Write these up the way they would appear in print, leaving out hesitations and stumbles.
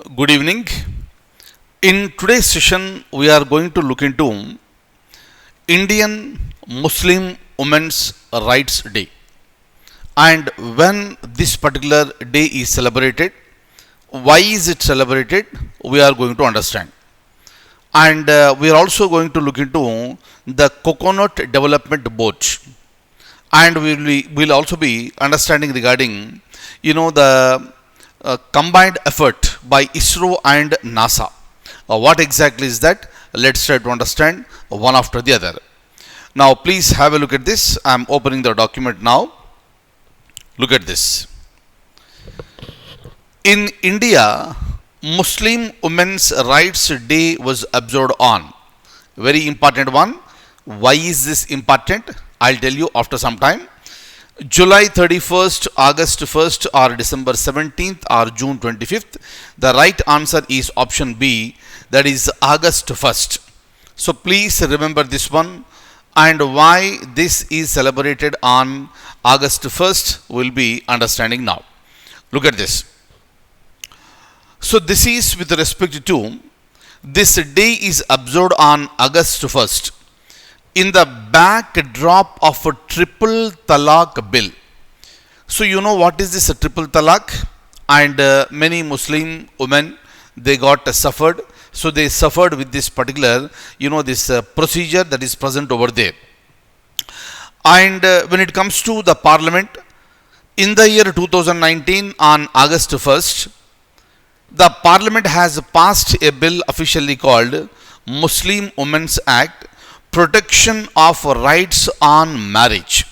Good evening. In today's session, we are going to look into Indian Muslim Women's Rights Day and when this particular day is celebrated, why is it celebrated, we are going to understand. And we are also going to look into the Coconut Development Board and will also be understanding regarding the combined effort by ISRO and NASA. What exactly is that? Let's try to understand one after the other. Now, please have a look at this. I am opening the document now. Look at this. In India, Muslim Women's Rights Day was observed on. Very important one. Why is this important? I'll tell you after some time. July 31st, August 1st, or December 17th, or June 25th. The right answer is option B, that is August 1st. So please remember this one, and why this is celebrated on August 1st will be understanding now. Look at this. So this is with respect to this day is observed on August 1st in the backdrop of a triple talaq bill. So you know what is this a triple talaq? And many Muslim women, they got suffered. So they suffered with this particular, this procedure that is present over there. And when it comes to the parliament, in the year 2019 on August 1st, the parliament has passed a bill officially called Muslim Women's Act, Protection of Rights on Marriage.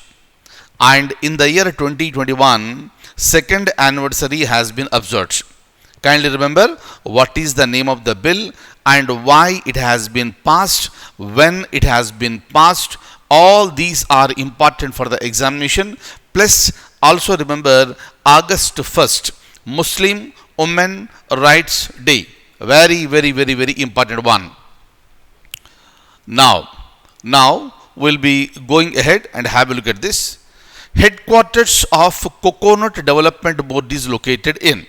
And in the year 2021, second anniversary has been observed. Kindly remember what is the name of the bill and why it has been passed, when it has been passed. All these are important for the examination. Plus also remember August 1st, Muslim Women Rights Day. Very, very, very, very important one. Now we'll be going ahead and have a look at this. Headquarters of Coconut Development Board is located in.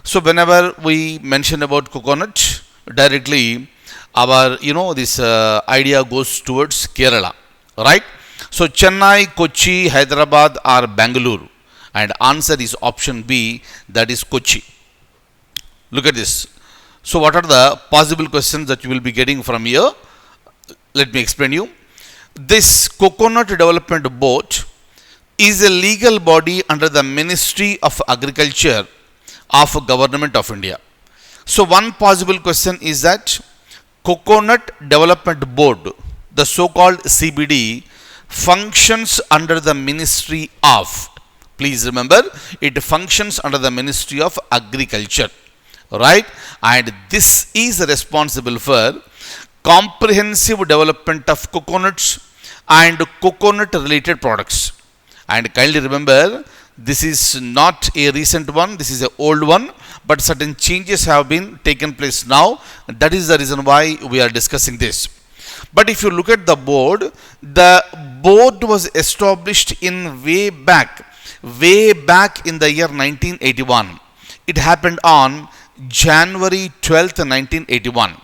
So whenever we mention about coconut, directly our this idea goes towards Kerala, right? So Chennai, Kochi, Hyderabad or Bangalore, and answer is option B, that is Kochi. Look at this. So what are the possible questions that you will be getting from here? Let me explain you. This Coconut Development Board is a legal body under the Ministry of Agriculture of Government of India. So one possible question is that Coconut Development Board, the so-called CBD, functions under the Ministry of. Please remember, it functions under the Ministry of Agriculture, right? And this is responsible for comprehensive development of coconuts and coconut related products. And kindly remember, this is not a recent one, this is an old one, but certain changes have been taken place now. That is the reason why we are discussing this. But if you look at the board was established in way back in the year 1981. It happened on January 12th, 1981.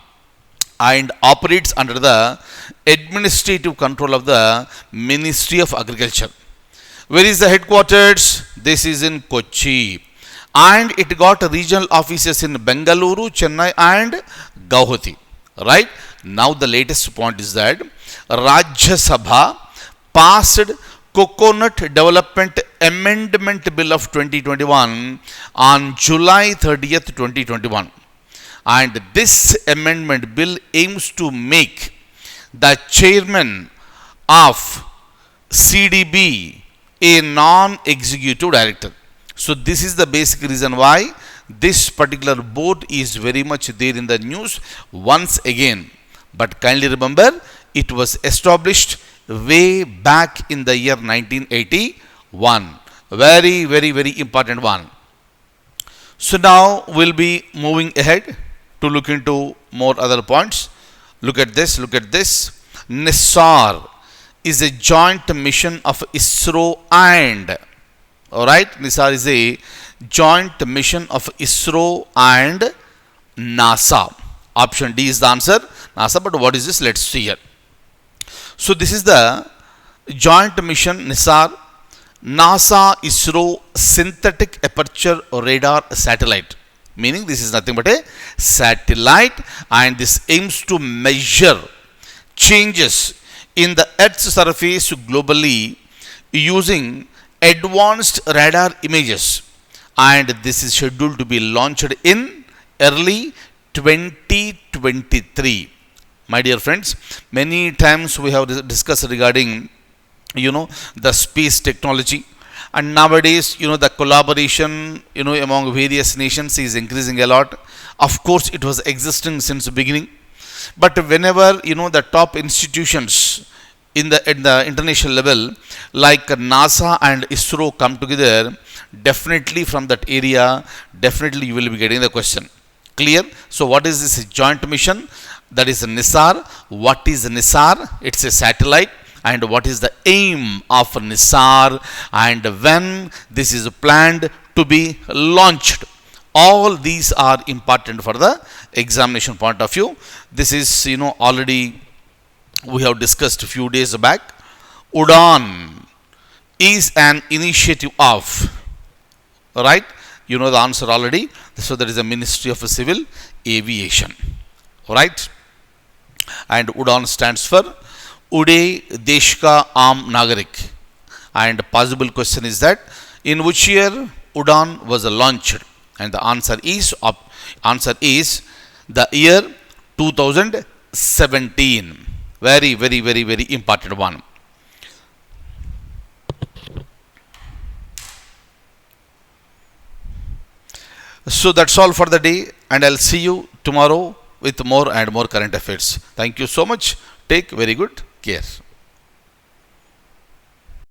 And operates under the administrative control of the Ministry of Agriculture. Where is the headquarters? This is in Kochi. And it got regional offices in Bengaluru, Chennai and Guwahati. Right? Now the latest point is that Rajya Sabha passed Coconut Development Amendment Bill of 2021 on July 30th, 2021. And this amendment bill aims to make the chairman of CDB a non-executive director. So this is the basic reason why this particular board is very much there in the news once again. But kindly remember, it was established way back in the year 1981. Very, very, very important one. So now we'll be moving ahead to look into more other points. Look at this. NISAR is a joint mission of ISRO and, alright, NISAR is a joint mission of ISRO and NASA? Option D is the answer, NASA. But what is this? Let's see here. So this is the joint mission NISAR, NASA ISRO synthetic aperture radar satellite. Meaning this is nothing but a satellite, and this aims to measure changes in the Earth's surface globally using advanced radar images, and this is scheduled to be launched in early 2023. My dear friends, many times we have discussed regarding the space technology, and nowadays the collaboration among various nations is increasing a lot. Of course, it was existing since the beginning, but whenever the top institutions in the international level like NASA and ISRO come together, definitely from that area, definitely you will be getting the question. Clear? So what is this joint mission? That is NISAR. What is NISAR? It's a satellite. And what is the aim of NISAR, and when this is planned to be launched? All these are important for the examination point of view. This is already we have discussed a few days back. UDAN is an initiative of, right? You know the answer already. So that is the Ministry of Civil Aviation, right? And UDAN stands for Ude Desh Ka Aam Nagarik. And possible question is that in which year UDAN was launched? And the answer is the year 2017. Very, very, very, very important one. So that's all for the day, and I'll see you tomorrow with more and more current affairs. Thank you so much. Take very good care.